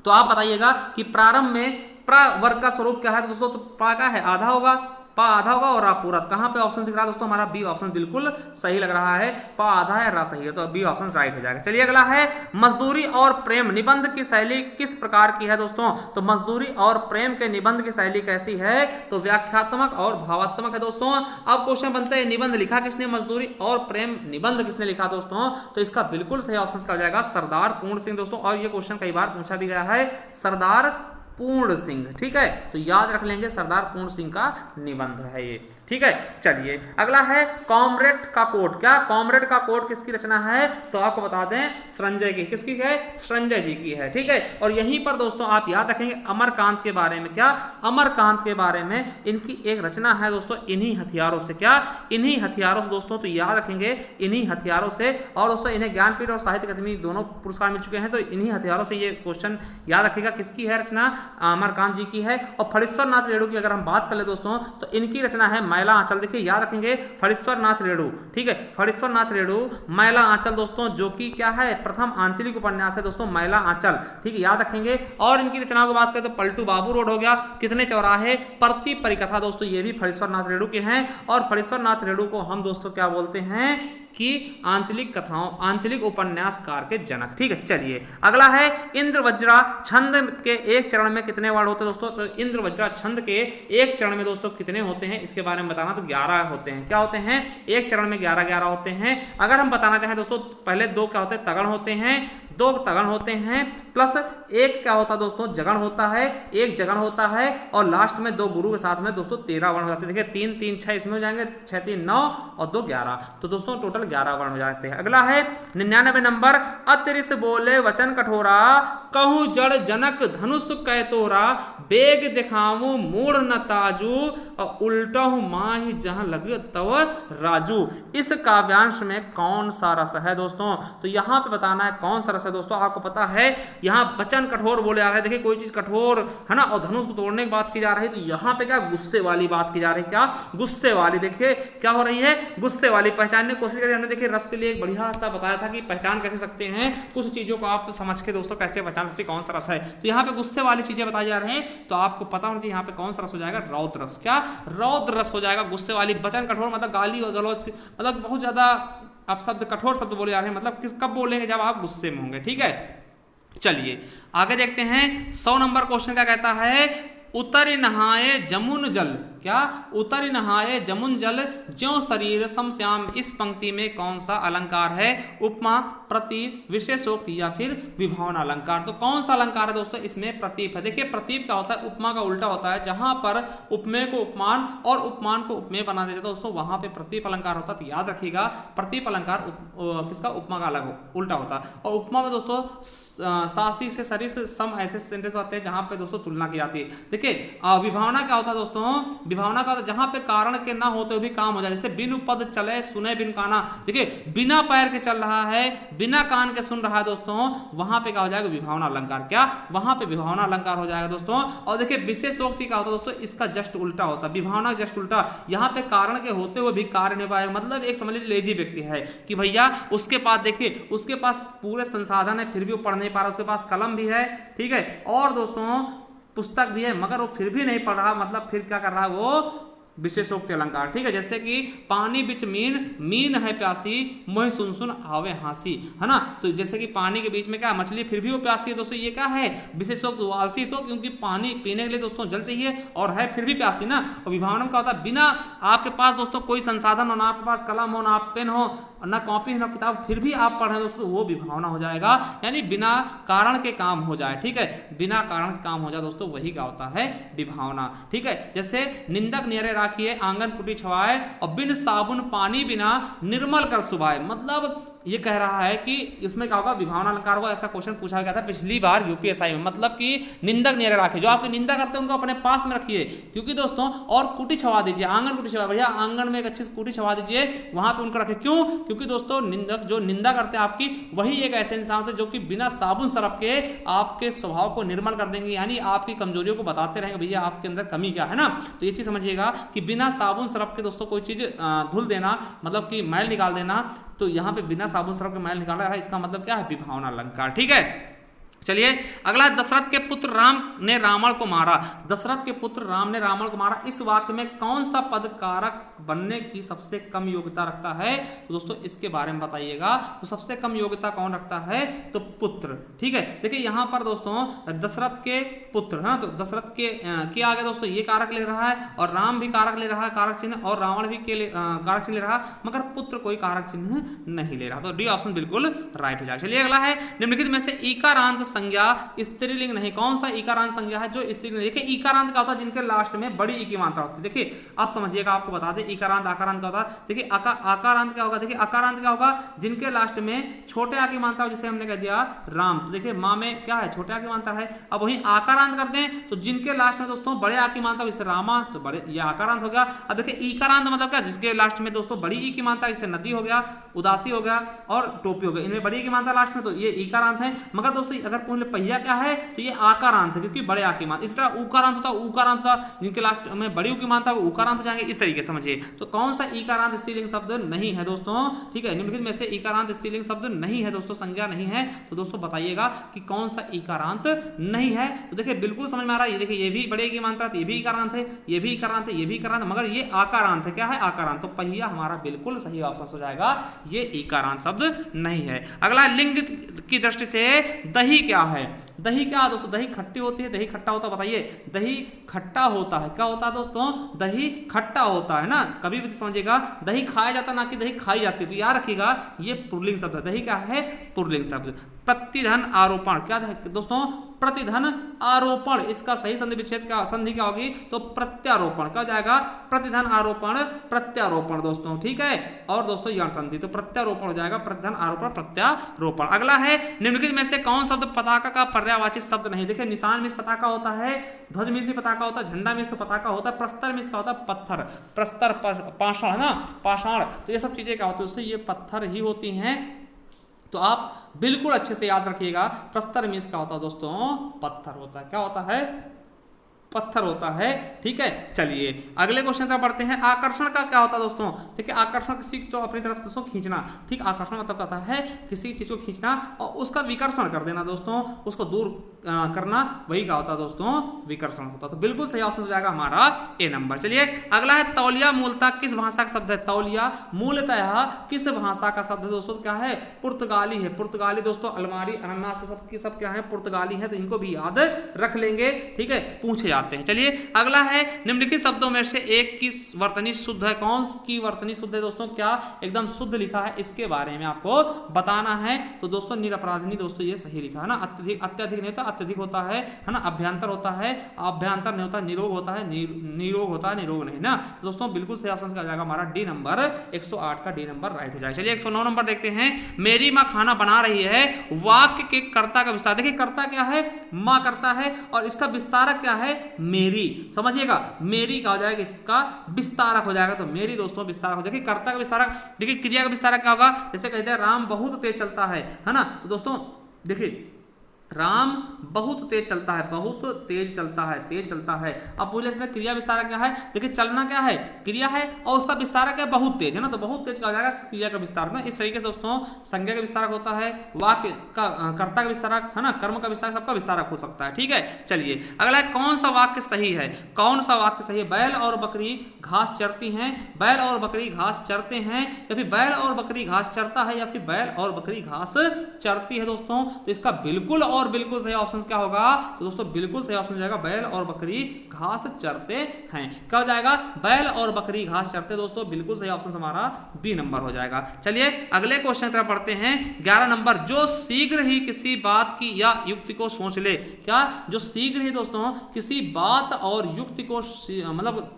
तो आप बताइएगा कि प्रारंभ में प्रा वर्ग का स्वरूप क्या है। तो दोस्तों तो पा का है, आधा होगा, पा आधा होगा और रा पूरा। कहां पे ऑप्शन दिख रहा है दोस्तों, हमारा बी ऑप्शन बिल्कुल सही लग रहा है, पा आधा है, रा सही है, तो बी ऑप्शन राइट हो जाएगा। चलिए अगला है, मजदूरी और प्रेम निबंध की शैली किस प्रकार की है दोस्तों। तो मजदूरी और प्रेम के निबंध की शैली कैसी है, तो व्याख्यात्मक और भावात्मक है दोस्तों। अब क्वेश्चन बनता है निबंध लिखा किसने, मजदूरी और प्रेम निबंध किसने लिखा दोस्तों, तो इसका बिल्कुल सही ऑप्शन का हो जाएगा सरदार पूर्ण सिंह दोस्तों। और ये क्वेश्चन कई बार पूछा भी गया है, सरदार पूर्ण सिंह। ठीक है, तो याद रख लेंगे, सरदार पूर्ण सिंह का निबंध है ये। ठीक है, चलिए अगला है कॉमरेड का कोट। क्या कॉमरेड का कोट किसकी रचना है, तो आपको बता दें संजय की। किसकी है, संजय जी की है। ठीक है, और यहीं पर दोस्तों आप याद रखेंगे अमरकांत के बारे में। क्या, अमरकांत के बारे में इनकी एक रचना है दोस्तों, इन्हीं हथियारों से। क्या, इन्हीं हथियारों से दोस्तों, तो याद रखेंगे इन्हीं हथियारों से। और दोस्तों इन्हें ज्ञानपीठ और साहित्य अकादमी दोनों पुरस्कार मिल चुके हैं, तो इन्हीं हथियारों से ये क्वेश्चन याद रखिएगा। किसकी है रचना, अमरकांत जी की है। और फणीश्वर नाथ रेणु की अगर हम बात कर ले दोस्तों, तो इनकी रचना है मैला आंचल। देखिए याद रखेंगे फणीश्वर नाथ रेणु। ठीक है, फणीश्वर नाथ रेणु मैला आंचल दोस्तों, जो कि क्या है, प्रथम आंचलिक उपन्यास है दोस्तों, मैला आंचल। ठीक है, याद रखेंगे। और इनकी रचनाओं की बात करें तो पलटू बाबू रोड हो गया, कितने चौराहे, प्रति परिकथा दोस्तों, ये भी फणीश्वर नाथ रेणु के हैं। और फणीश्वर नाथ रेणु को हम दोस्तों क्या बोलते हैं कि आंचलिक कथाओं, आंचलिक उपन्यासकार के जनक। ठीक है, चलिए अगला है इंद्रवज्रा छंद के एक चरण में कितने वर्ड होते हैं दोस्तों। तो इंद्रवज्रा छंद के एक चरण में दोस्तों कितने होते हैं, इसके बारे में बताना। तो 11 होते हैं। क्या होते हैं, एक चरण में 11 होते हैं। अगर हम बताना चाहें दोस्तों, पहले 2 क्या होते हैं, तगड़ होते हैं, 2 तगड़ होते हैं, प्लस 1 क्या होता है दोस्तों, जगण होता है, 1 जगण होता है। और लास्ट में 2 गुरु के साथ में दोस्तों 13 वर्ण हो जाते हैं। देखिए 3 3 6 इसमें हो जाएंगे, 6 3 9 और 2 11, तो दोस्तों टोटल 11 वर्ण हो जाते हैं। अगला है 99 नंबर, अतिरिक्त बोले वचन कठोरा, कहूं जड़ जनक धनुष कै तोरा, बेग दिखाऊं मूढ़ न ताजू, और उल्टा हूं माही जहां लगे तव राजू। इस काव्यांश में कौन सा रस है दोस्तों, तो यहां पे बताना है कौन सा रस है दोस्तों। आपको पता है यहां वचन कठोर बोले आ रहे हैं। देखिए कोई चीज कठोर है ना, और धनुष को तोड़ने की बात की जा रही है, तो यहां पे क्या गुस्से वाली बात की जा रही है। क्या, गुस्से वाली। देखिए क्या हो रही है, गुस्से वाली। पहचानने की कोशिश करें। हमने देखिए रस के लिए एक बढ़िया सा बताया था कि पहचान कैसे सकते हैं, कुछ चीजों को आप समझ के दोस्तों कैसे पहचान सकते हैं कौन सा रस है। तो यहाँ पे गुस्से वाली चीजें बताई जा रहे हैं, तो आपको पता होना चाहिए यहाँ पे कौन सा रस हो जाएगा, रौद्र रस। क्या, रौद्र रस हो जाएगा गुस्से वाली। वचन कठोर मतलब गाली और गलौज, मतलब बहुत ज्यादा आप शब्द, कठोर शब्द बोले जा रहे हैं, मतलब किस कब बोलेंगे, जब आप गुस्से में होंगे। ठीक है, चलिए आगे देखते हैं। 100 नंबर क्वेश्चन क्या कहता है, उतर नहाए जमुन जल। क्या, उतर नहाए जमुन जल, ज्यों शरीर समश्याम। इस पंक्ति में कौन सा अलंकार है, उपमा, प्रतीप, विशेषोक्ति या फिर विभावन अलंकार। तो कौन सा अलंकार है दोस्तों, इसमें प्रतीप है। देखिए प्रतीप क्या होता है, उपमा का उल्टा होता है। जहां पर उपमेय को उपमान और उपमान को उपमेय बना देते दोस्तों, वहां पे प्रतीप अलंकार होता है। तो याद रखिएगा प्रतीप अलंकार किसका, उपमा का अलग उल्टा होता है। और उपमा में दोस्तों सासी से सरिस सम ऐसे सेंटेंस होते हैं जहां पे दोस्तों तुलना की जाती है। देखिए विभावना क्या होता है दोस्तों, विभावना का जहां पे कारण के ना होते हुए भी काम हो जाए, जैसे बिनु पद चले सुने बिन काना, देखिए बिना पैर के चल रहा है, बिना कान के सुन रहा है दोस्तों, वहां पे क्या हो जाएगा विभावना अलंकार, क्या वहां पे विभावना अलंकार हो जाएगा दोस्तों। और देखिए विशेषोक्ति क्या होता है दोस्तों, इसका जस्ट उल्टा होता है, विभावना जस्ट उल्टा, यहाँ पे कारण के होते हुए भी कार्य नहीं पाएगा, मतलब एक समझ लीजिए लेजी व्यक्ति है कि भैया उसके पास, देखिए उसके पास पूरे संसाधन है फिर भी वो पढ़ नहीं पा रहा, उसके पास कलम भी है, ठीक है, और दोस्तों पुस्तक भी है, मगर वो फिर भी नहीं पढ़ रहा, मतलब फिर क्या कर रहा है वो विशेषोक्ति अलंकार, ठीक है। जैसे कि पानी बिच मीन, मीन है प्यासी मोहि सुन सुन आवे हासी, है ना, तो जैसे कि पानी के बीच में क्या मछली फिर भी वो प्यासी है दोस्तों, ये क्या है विशेषोक्त वासी, तो क्योंकि पानी पीने के लिए दोस्तों जल चाहिए और है फिर भी प्यासी ना। और विभावना का होता है बिना आपके पास दोस्तों कोई संसाधन हो, ना आपके पास कलम हो, ना पेन हो, ना कॉपी है ना किताब, फिर भी आप पढ़ रहे हैं दोस्तों, वो विभावना हो जाएगा, यानी बिना कारण के काम हो जाए, ठीक है, बिना कारण के काम हो जाए दोस्तों, वही क्या होता है विभावना, ठीक है। जैसे निंदक नियरे राखिए आंगन कुटी छवाए और बिन साबुन पानी बिना निर्मल कर सुभाए, मतलब ये कह रहा है कि इसमें क्या होगा विभावना अलंकार होगा। ऐसा क्वेश्चन पूछा गया था पिछली बार यूपीएसआई में, मतलब कि निंदक नियरे राखिए, जो आपकी निंदा करते हैं उनको अपने पास में रखिए, क्योंकि दोस्तों और कुटी छवा दीजिए, आंगन कुटी छवा, भैया आंगन में एक अच्छी कुटी छवा दीजिए, वहां पे उनको रखे, क्यों, क्योंकि दोस्तों निंदक जो निंदा करते हैं आपकी, वही एक ऐसे इंसान होते हैं जो कि बिना साबुन सरफ के आपके स्वभाव को निर्मल कर देंगे, यानी आपकी कमजोरियों को बताते रहेंगे भैया आपके अंदर कमी क्या है ना। तो ये चीज समझिएगा कि बिना साबुन सरफ के दोस्तों कोई चीज धुल देना, मतलब कि मैल निकाल देना, तो यहाँ पे बिना साबुन सरफ के मैल निकाला है, इसका मतलब क्या है विभावना अलंकार, ठीक है। चलिए अगला, दशरथ के पुत्र राम ने रावण को मारा, दशरथ के पुत्र राम ने रावण को मारा, इस वाक्य में कौन सा पद कारक बनने की सबसे कम योग्यता रखता है, तो दोस्तों इसके बारे में बताइएगा। तो सबसे कम योग्यता कौन रखता है, तो पुत्र, ठीक है। देखिए यहाँ पर दोस्तों दशरथ के पुत्र है ना, तो दशरथ के आगे दोस्तों ये कारक ले रहा है, और राम भी कारक ले रहा है, कारक चिन्ह, और रावण भी कारक चिन्ह ले रहा, मगर पुत्र कोई कारक चिन्ह नहीं ले रहा, तो डी ऑप्शन बिल्कुल राइट हो जाएगा। चलिए अगला है, निम्नलिखित में से ईकारांत संज्ञा स्त्रीलिंग नहीं, कौन सा ईकारांत संज्ञा है जो स्त्रीलिंग, देखिए ईकारांत का होता है जिनके लास्ट में बड़ी ई की मात्रा होती है, देखिए आप समझिएगा, आपको बता दें ईकारांत आकारांत का होता है, देखिए आकारांत क्या होगा, देखिए आकारांत क्या होगा जिनके लास्ट में छोटे आ की मात्रा, जैसे हमने कह दिया राम, तो देखिए माँ में क्या है छोटे आ की मात्रा है। अब वहीं आकारांत करते हैं तो जिनके लास्ट में दोस्तों बड़े आ की मात्रा, जैसे रामा, तो बड़े ये आकारांत हो गया। अब देखिए ईकारांत मतलब क्या, जिसके लास्ट में दोस्तों बड़ी ई की मात्रा, जैसे नदी हो गया, उदासी हो गया और टोपी हो गया, इनमें बड़ी की मात्रा लास्ट में, तो ये ईकारांत है। मगर दोस्तों अगर पूछ ले पहिया क्या है, तो ये आकारांत है, क्योंकि बड़े आ की मात्रा। इस तरह उकारांत होता, उकारांत होता, जिनके लास्ट में बड़ी ऊ की मात्रा वो उकारांत हो जाएंगे, इस तरीके समझिए। तो कौन सा ईकारांत स्त्रीलिंग शब्द नहीं है दोस्तों, ठीक है, निम्नलिखित में से ईकारांत स्त्रीलिंग शब्द नहीं है दोस्तों, संज्ञा नहीं है, तो दोस्तों बताइएगा कि कौन सा ईकारांत नहीं है। तो देखिए बिल्कुल समझ में आ रहा है, ये देखिए ये भी बड़े की मात्रा, ये भी ईकारांत है, ये भी ईकारांत है, ये भी ईकारांत, मगर ये आकारांत है, क्या है आकारांत, तो पहिया हमारा बिल्कुल सही ऑप्शन हो जाएगा, ये ईकारांत शब्द नहीं है। अगला, लिंग की दृष्टि से दही क्या है, दही क्या है दोस्तों, दही खट्टी होती है, दही खट्टा होता है, बताइए दही खट्टा होता है, क्या होता है दोस्तों, दही खट्टा होता है ना, कभी भी समझिएगा दही खाया जाता ना कि दही खाई जाती है, तो याद रखिएगा ये पुल्लिंग शब्द है, दही क्या है पुल्लिंग शब्द। प्रतिधन आरोपण क्या है दोस्तों, प्रतिधन आरोपण, इसका सही संधि विच्छेद क्या संधि क्या होगी, तो प्रत्यारोपण, क्या हो जाएगा प्रतिधन आरोपण प्रत्यारोपण दोस्तों, ठीक है। और दोस्तों यण संधि, तो प्रत्यारोपण हो जाएगा, प्रतिधन आरोपण प्रत्यारोपण। अगला है, निम्नलिखित में से कौन शब्द पताका का पर्यायवाची शब्द नहीं, देखिए निशान में पताका होता है, ध्वज में से पताका होता है, झंडा में तो पताका होता है, प्रस्तर में इसका होता है पत्थर, प्रस्तर पाषाण है ना, पाषाण, तो ये सब चीजें क्या होती है दोस्तों, ये पत्थर ही होती हैं, तो आप बिल्कुल अच्छे से याद रखिएगा, प्रस्तर में इसका होता है दोस्तों पत्थर होता है, क्या होता है पत्थर होता है, ठीक है। चलिए अगले क्वेश्चन तरफ बढ़ते हैं, आकर्षण का क्या होता है दोस्तों, देखिए आकर्षण किसी को अपनी तरफ दोस्तों खींचना, ठीक, आकर्षण मतलब क्या होता है किसी चीज को खींचना और उसका विकर्षण कर देना दोस्तों, उसको दूर करना, वही क्या होता है दोस्तों विकर्षण होता है, तो बिल्कुल सही ऑप्शन हो जाएगा हमारा ए नंबर। चलिए अगला है, तौलिया मूलतः किस भाषा का शब्द है, तौलिया मूलतः किस भाषा का शब्द है दोस्तों, क्या है पुर्तगाली है, पुर्तगाली दोस्तों, अलमारी अनानास सब क्या है पुर्तगाली है, तो इनको भी याद रख लेंगे, ठीक है, पूछे आते हैं। चलिए अगला है, निम्नलिखित शब्दों में से एक की वर्तनी शुद्ध है, कौन की वर्तनी शुद्ध है दोस्तों, क्या एकदम शुद्ध लिखा है, इसके बारे में आपको बताना है। तो दोस्तों निरपराधिनी दोस्तों ये सही लिखा है ना, अत्यधिक अत्यधिक नहीं होता, अत्यधिक होता है ना, अभ्यंतर होता है, अभ्यंतर नहीं होता, निरोग होता है, निरोग होता है, निरोग नहीं ना, दोस्तों बिल्कुल सही ऑप्शन आ जाएगा हमारा डी नंबर, 108 का डी नंबर राइट हो जाएगा। चलिए 109 नंबर देखते हैं, मेरी माँ खाना बना रही है, वाक्य के कर्ता का विस्तार, देखिए कर्ता क्या है माँ करता है, और इसका विस्तारक क्या है मेरी, समझिएगा मेरी क्या हो जाएगा, इसका विस्तारक हो जाएगा। तो मेरी दोस्तों विस्तारक हो जाएगा। कर्ता का विस्तारक, देखिए क्रिया का विस्तारक क्या होगा, जैसे कहते हैं राम बहुत तेज चलता है ना। तो दोस्तों देखिए राम बहुत तेज चलता है, बहुत तेज चलता है, तेज चलता है। अब बोले इसमें क्रिया विस्तारक क्या है, देखिए चलना क्या है, क्रिया है, और उसका विस्तारक है बहुत तेज, है ना। तो बहुत तेज क्या हो जाएगा, क्रिया का विस्तारक ना। इस तरीके से दोस्तों संज्ञा का विस्तारक होता है, वाक्य का कर्ता का विस्तारक है ना, कर्म का विस्तारक, सबका विस्तारक हो सकता है। ठीक है, चलिए अगला है कौन सा वाक्य सही है, कौन सा वाक्य सही है। बैल और बकरी घास चरती हैं, बैल और बकरी घास चरते हैं, या फिर बैल और बकरी घास चरता है, या फिर बैल और बकरी घास चरती है दोस्तों। तो इसका बिल्कुल और बिल्कुल सही ऑप्शन क्या होगा, तो दोस्तों बिल्कुल सही ऑप्शन हो जाएगा बैल और बकरी घास चरते हैं। क्या हो जाएगा, बैल और बकरी घास चरते। दोस्तों बिल्कुल सही ऑप्शन हमारा बी नंबर हो जाएगा। चलिए अगले क्वेश्चन की तरफ पढ़ते हैं। 11 नंबर, जो शीघ्र ही किसी बात की या युक्ति को सोच ले। क्या, जो शीघ्र ही दोस्तों किसी बात और युक्ति को मतलब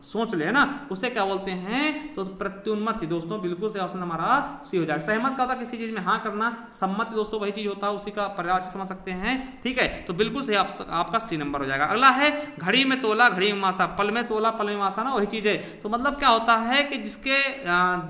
सोच ले ना, उसे क्या बोलते हैं, तो प्रत्युन्मति। दोस्तों बिल्कुल से ऑप्शन हमारा सी हो जाएगा। सहमत का होता है किसी चीज में हाँ करना, सम्मति दोस्तों वही चीज होता है, उसी का पर्यायवाची समझ सकते हैं। ठीक है, तो बिल्कुल सही आपका सी नंबर हो जाएगा। अगला है घड़ी में तोला घड़ी में मासा, पल में तोला पल में मासा ना, वही चीज है। तो मतलब क्या होता है कि जिसके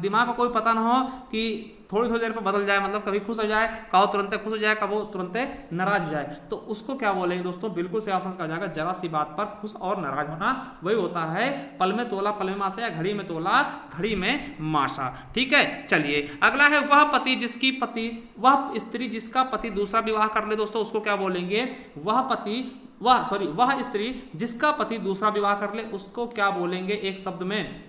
दिमाग को कोई पता ना हो कि थोड़ी थोड़ी देर पर बदल जाए, मतलब कभी खुश हो जाए, कहो तुरंत खुश हो जाए, कहो तुरंत नाराज हो जाए, तो उसको क्या बोलेंगे दोस्तों, बिल्कुल से ऑप्शन का जाएगा जरा सी बात पर खुश और नाराज होना, वही होता है पल में तोला पल में मासा, या घड़ी में तोला घड़ी में मासा। ठीक है, चलिए अगला है वह पति जिसकी पति, वह स्त्री जिसका पति दूसरा विवाह कर ले। दोस्तों उसको क्या बोलेंगे, वह स्त्री जिसका पति दूसरा विवाह कर ले, उसको क्या बोलेंगे एक शब्द में,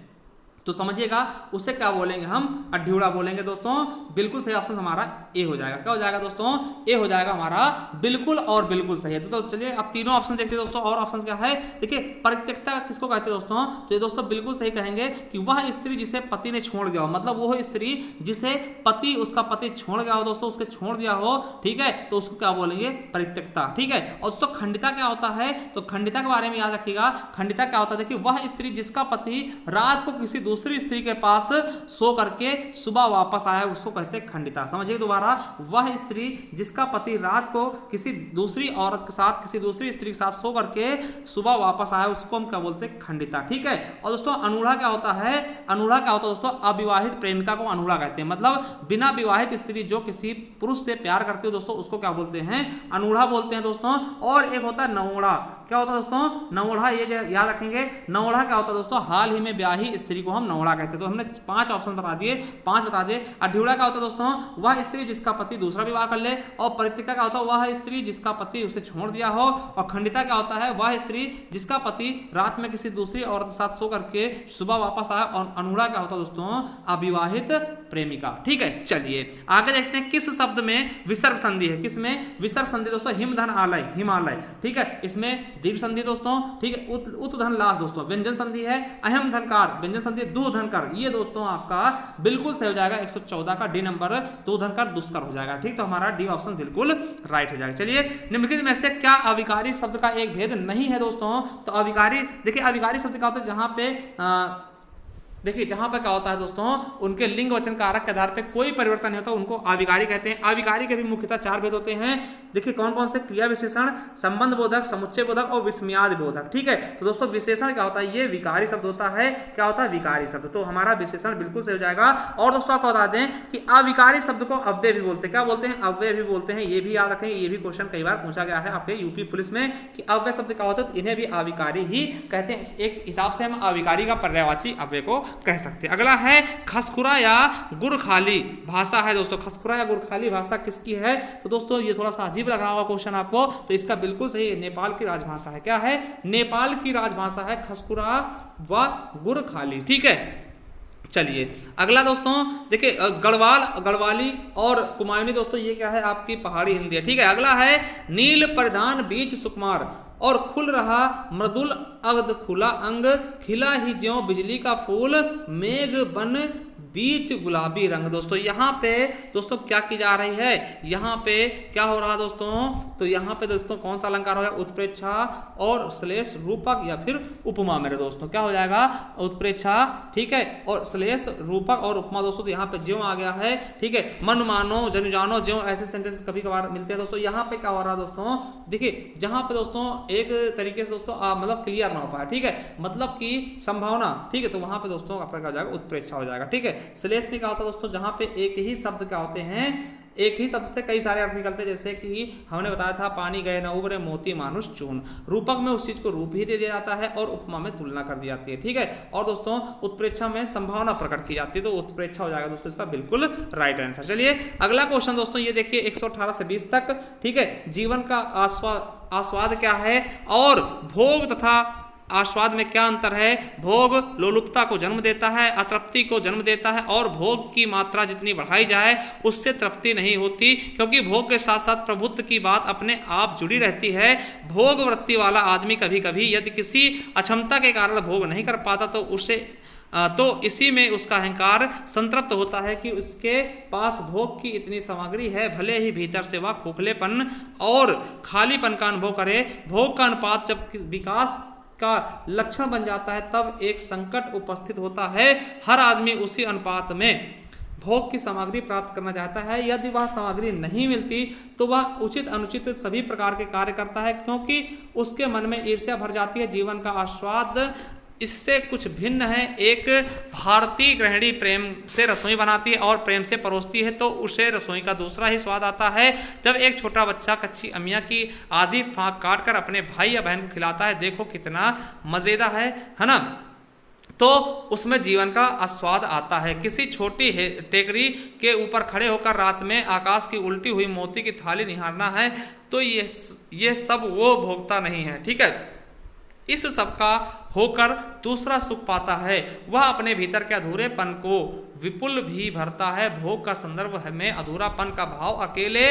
तो समझिएगा उसे क्या बोलेंगे, हम अड्यूड़ा बोलेंगे। दोस्तों बिल्कुल सही ऑप्शन हमारा ए हो जाएगा। क्या हो जाएगा दोस्तों, ए हो जाएगा हमारा, बिल्कुल और बिल्कुल सही है। तो चलिए अब तीनों ऑप्शन देखते हैं दोस्तों। और ऑप्शन क्या है, देखिए परित्यक्ता किसको कहते हैं दोस्तों, तो ये दोस्तों बिल्कुल सही कहेंगे कि वह स्त्री जिसे पति ने छोड़ दिया हो, मतलब वो स्त्री जिसे पति उसका पति छोड़ गया हो दोस्तों, उसके छोड़ दिया हो, ठीक है, तो उसको क्या बोलेंगे, परित्यक्ता। ठीक है, और दोस्तों खंडिता क्या होता है, तो खंडिता के बारे में याद रखिएगा। खंडिता क्या होता है, देखिए वह स्त्री जिसका पति रात को किसी दूसरी स्त्री के पास सो करके सुबह वापस आया, उसको कहते हैं खंडिता। समझिए दोबारा, वह स्त्री जिसका पति रात को किसी दूसरी औरत के साथ, किसी दूसरी स्त्री के साथ सो करके सुबह वापस आया, उसको हम क्या बोलते हैं, खंडिता। ठीक है, और दोस्तों अनूढ़ा क्या होता है, अनूढ़ा क्या होता है दोस्तों, अविवाहित प्रेमिका को अनूढ़ा कहते हैं, मतलब बिना विवाहित स्त्री जो किसी पुरुष से प्यार करती है दोस्तों, उसको क्या बोलते हैं, अनूढ़ा बोलते हैं दोस्तों। और एक होता है नवोढ़ा। क्या होता है दोस्तों, नवोढ़ा, ये याद रखेंगे। नवोढ़ा क्या होता है दोस्तों, हाल ही में ब्याही स्त्री को हम नवोढ़ा कहते हैं। तो हमने 5 ऑप्शन बता दिए, 5 बता दिए। अड्यूड़ा क्या होता है दोस्तों, वह स्त्री जिसका पति दूसरा विवाह कर ले। और परित्यक्ता क्या होता है, वह स्त्री जिसका पति उसे छोड़ दिया हो। और खंडिता क्या होता है, वह स्त्री जिसका पति रात में किसी दूसरी औरत के साथ सो करके सुबह वापस आया। और अनूढ़ा क्या होता है दोस्तों, अविवाहित प्रेमिका। ठीक है, चलिए आगे देखते हैं किस शब्द में विसर्ग संधि है। किसमें विसर्ग संधि दोस्तों, हिमधन आलय, हिमालय। ठीक है, इसमें दीर्घ संधि दोस्तों। ठीक है, उत धन लास दोस्तों व्यंजन संधि है। अहम धनकार व्यंजन संधि, दु धनकर, ये दोस्तों आपका बिल्कुल सही हो जाएगा। 114 का डी नंबर, दो धनकर दुष्कर हो जाएगा। ठीक, तो हमारा डी ऑप्शन बिल्कुल राइट हो जाएगा। चलिए निम्नलिखित में से क्या अविकारी शब्द का एक भेद नहीं है दोस्तों, तो अविकारी, देखिए अविकारी शब्द क्या होता है, जहां पे देखिए जहां पर क्या होता है दोस्तों, उनके लिंग वचन कारक के आधार पे कोई परिवर्तन नहीं होता, उनको अविकारी कहते हैं। अविकारी के भी मुख्यतः 4 भेद होते हैं। देखिए कौन कौन से, क्रिया विशेषण, संबंध बोधक, समुच्चय बोधक और विस्मयादि बोधक। ठीक है, तो दोस्तों विशेषण क्या होता है, ये विकारी शब्द होता है। क्या होता है, विकारी शब्द। तो हमारा विशेषण बिल्कुल सही हो जाएगा। और दोस्तों आपको बता दें कि अविकारी शब्द को अव्यय भी बोलते हैं। क्या बोलते हैं, अव्यय भी बोलते हैं। ये भी याद रखें, ये भी क्वेश्चन कई बार पूछा गया है आपके यूपी पुलिस में कि अव्यय शब्द क्या होता है, तो इन्हें भी अविकारी ही कहते हैं। एक हिसाब से हम अविकारी का पर्यायवाची अव्यय को कह सकते हैं। अगला है खसखुरा या गुरखाली भाषा है दोस्तों। खसखुरा या गुरखाली भाषा किसकी है, तो दोस्तों ये थोड़ा सा अजीब लग रहा होगा क्वेश्चन आपको, तो इसका बिल्कुल सही नेपाल की राजभाषा है। क्या है, नेपाल की राजभाषा है खसखुरा व गुरखाली। ठीक है, चलिए अगला दोस्तों देखिए गढ़वाल, गढ़वाली और कुमायूनी दोस्तों, ये क्या है, आपकी पहाड़ी हिंदी है। ठीक है, अगला है नील परिधान बीच सुकुमार और खुल रहा मृदुल अग्ध खुला अंग, खिला ही ज्यों बिजली का फूल, मेघ बन बीच गुलाबी रंग। दोस्तों यहाँ पे दोस्तों क्या की जा रही है, यहाँ पे क्या हो रहा है दोस्तों, तो यहाँ पे दोस्तों कौन सा अलंकार हो जाएगा, उत्प्रेक्षा और श्लेष रूपक या फिर उपमा मेरे दोस्तों, क्या हो जाएगा, उत्प्रेक्षा, ठीक है, और श्लेष रूपक और उपमा। दोस्तों तो यहाँ पे ज्यों आ गया है, ठीक है, मन मानो जन जानो, ज्यों ऐसे सेंटेंस कभी कभार मिलते हैं दोस्तों। यहाँ पे क्या हो रहा है दोस्तों, देखिए जहाँ पे दोस्तों एक तरीके से दोस्तों मतलब क्लियर ना हो पाए, ठीक है, मतलब कि संभावना, ठीक है, तो वहां पे दोस्तों आपका क्या हो जाएगा, उत्प्रेक्षा हो जाएगा, ठीक है। श्लेष में क्या होता है दोस्तों, जहां पे एक ही शब्द क्या होते हैं, एक ही शब्द से कई सारे अर्थ निकलते हैं, जैसे कि हमने बताया था पानी गए न उबरे मोती मानुष चून। रूपक में उस चीज को रूप ही दे दिया जाता है और उपमा में तुलना कर दी जाती है, ठीक है। और दोस्तों उत्प्रेक्षा में संभावना प्रकट की जाती है, तो उत्प्रेक्षा हो जाएगा दोस्तों इसका बिल्कुल राइट आंसर। चलिए अगला क्वेश्चन दोस्तों ये देखिए 118 से 20 तक, ठीक है। जीवन का आस्वाद क्या है और भोग तथा आस्वाद में क्या अंतर है। भोग लोलुपता को जन्म देता है, अतृप्ति को जन्म देता है, और भोग की मात्रा जितनी बढ़ाई जाए उससे तृप्ति नहीं होती, क्योंकि भोग के साथ साथ प्रभुत्व की बात अपने आप जुड़ी रहती है। भोग वृत्ति वाला आदमी कभी कभी यदि किसी अक्षमता के कारण भोग नहीं कर पाता तो इसी में उसका अहंकार संतृप्त होता है कि उसके पास भोग की इतनी सामग्री है, भले ही भीतर से वह खोखलेपन और खालीपन का अनुभव करे। भोग का अनुपात जब विकास का लक्षण बन जाता है तब एक संकट उपस्थित होता है। हर आदमी उसी अनुपात में भोग की सामग्री प्राप्त करना चाहता है, यदि वह सामग्री नहीं मिलती तो वह उचित अनुचित सभी प्रकार के कार्य करता है, क्योंकि उसके मन में ईर्ष्या भर जाती है। जीवन का आस्वाद इससे कुछ भिन्न है। एक भारतीय गृहिणी प्रेम से रसोई बनाती है और प्रेम से परोसती है तो उसे रसोई का दूसरा ही स्वाद आता है। जब एक छोटा बच्चा कच्ची अमिया की आधी फाँक काट कर अपने भाई या बहन को खिलाता है, देखो कितना मज़ेदार है ना, तो उसमें जीवन का आस्वाद आता है। किसी छोटी टेकरी के ऊपर खड़े होकर रात में आकाश की उल्टी हुई मोती की थाली निहारना है, तो ये सब वो भोगता नहीं है, ठीक है। इस सब का होकर दूसरा सुख पाता है, वह अपने भीतर के अधूरेपन को विपुल भी भरता है। भोग का संदर्भ में अधूरापन का भाव अकेले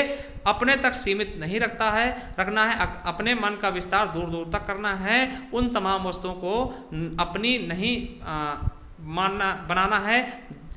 अपने तक सीमित नहीं रखना है, अपने मन का विस्तार दूर दूर तक करना है। उन तमाम वस्तुओं को अपनी नहीं बनाना है,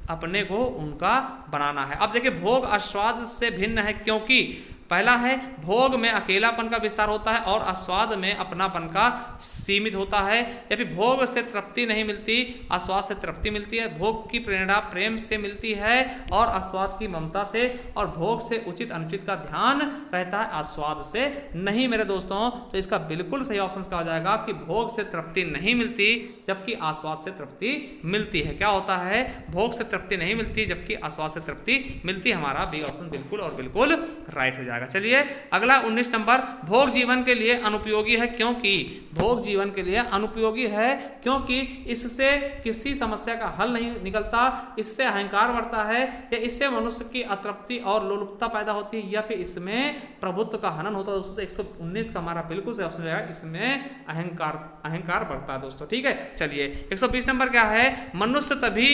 अपने को उनका बनाना है। अब देखिए भोग आस्वाद से भिन्न है, क्योंकि पहला है भोग में अकेलापन का विस्तार होता है और आस्वाद में अपनापन का सीमित होता है। या फिर भोग से तृप्ति नहीं मिलती, आस्वाद से तृप्ति मिलती है। भोग की प्रेरणा प्रेम से मिलती है और आस्वाद की ममता से, और भोग से उचित अनुचित का ध्यान रहता है, आस्वाद से नहीं मेरे दोस्तों। तो इसका बिल्कुल सही ऑप्शन कहा जाएगा कि भोग से तृप्ति नहीं मिलती जबकि आस्वाद से तृप्ति मिलती है। क्या होता है, भोग से तृप्ति नहीं मिलती जबकि आस्वाद से तृप्ति मिलती है। हमारा बी ऑप्शन बिल्कुल और बिल्कुल राइट हो जाएगा। चलिए अगला 19 नंबर, भोग जीवन के लिए अनुपयोगी है क्योंकि। भोग जीवन के लिए अनुपयोगी है क्योंकि इससे किसी समस्या का हल नहीं निकलता, इससे अहंकार बढ़ता है, या इससे मनुष्य की अतृप्ति और लोलुपता पैदा होती है, या फिर इसमें प्रभुत्व का हनन होता है। दोस्तों तो 119 का हमारा बिल्कुल सही ऑप्शन जाएगा, इसमें अहंकार बढ़ता है दोस्तों, ठीक है। चलिए 120 नंबर क्या है, मनुष्य तभी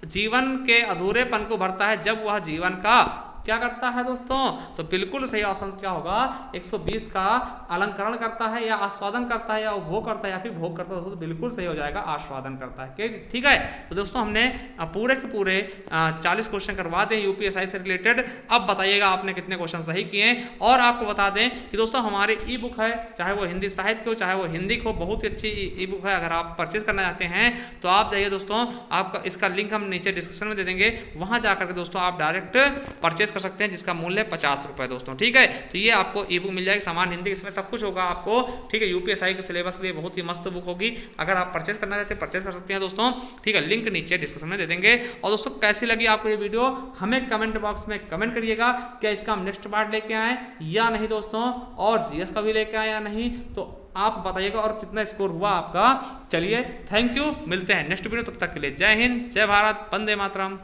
जीवन के अधूरेपन को भरता है जब वह जीवन का क्या करता है दोस्तों, तो बिल्कुल सही ऑप्शन क्या होगा, 120 का अलंकरण करता है या आस्वादन करता है या उपभोग करता है या फिर भोग करता है। दोस्तों तो बिल्कुल सही हो जाएगा, आस्वादन करता है, ठीक है। तो दोस्तों हमने पूरे के पूरे 40 क्वेश्चन करवा दें यूपीएसआई से रिलेटेड। अब बताइएगा आपने कितने क्वेश्चन सही किए। और आपको बता दें कि दोस्तों हमारी ई बुक है, चाहे वो हिंदी साहित्य हो चाहे वो हिंदी हो, बहुत ही अच्छी ई बुक है। अगर आप परचेज करना चाहते हैं तो आप जाइए दोस्तों, आपका इसका लिंक हम नीचे डिस्क्रिप्शन में दे देंगे, वहां जाकर के दोस्तों आप डायरेक्ट परचेज कर सकते हैं, जिसका मूल्य 50 रुपए दोस्तों, ठीक है। तो ये आपको ई बुक मिल जाएगी, सामान्य हिंदी, इसमें सब कुछ होगा आपको, ठीक है। यूपीएसआई के सिलेबस के लिए बहुत ही मस्त बुक होगी। अगर आप परचेज करना चाहते हैं परचेज कर सकते हैं दोस्तों, ठीक है। लिंक नीचे डिस्क्रिप्शन में दे देंगे। और दोस्तों कैसी लगी आपको ये वीडियो, हमें कमेंट बॉक्स में कमेंट करिएगा, क्या इसका हम नेक्स्ट पार्ट लेके आए या नहीं दोस्तों, और जीएस का भी लेके आए या नहीं, तो आप बताइएगा, और कितना स्कोर हुआ आपका। चलिए थैंक यू, मिलते हैं नेक्स्ट वीडियो, तब तक के लिए जय हिंद, जय भारत, वंदे मातरम।